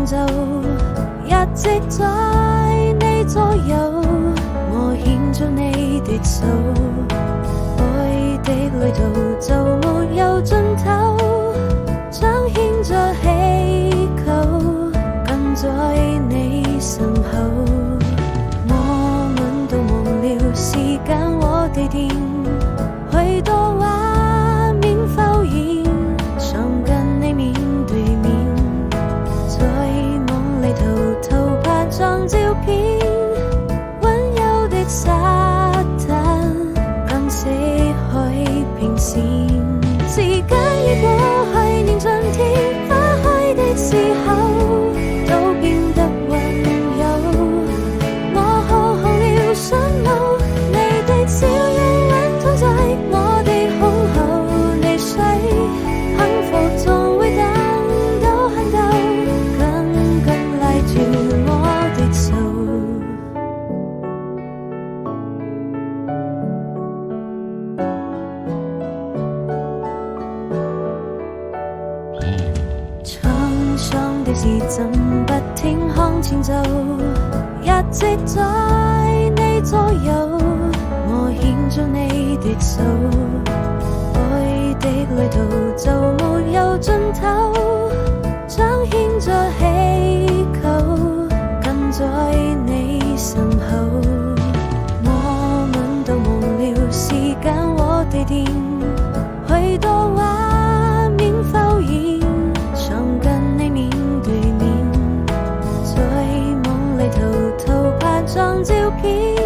前奏，一直在你左右，我牽着你的手，愛的旅途就沒有盡頭，彰顯着祈求，跟在你身後。我們都忘了時間和地點，許多畫面浮現，想跟你面對面，在夢裏偷拍張照片，溫柔的沙灘跟死海平線，時間已過去，年盡天花開的時候都變得溫柔，我好紅了想路，你的笑容溫躺在我的胸口，你睡幸福總會等到很久，緊緊拉住我的手。滄桑的時針不停向前走，一直在你左右，我牽着你的手，愛的旅途就沒有盡頭，彰顯着祈求，跟在你身後。我們都忘了時間和地點，許多畫面浮現，想跟你面對面，在夢裏偷拍張照片，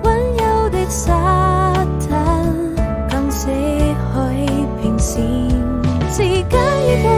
溫柔的沙灘跟死海平線，時間已過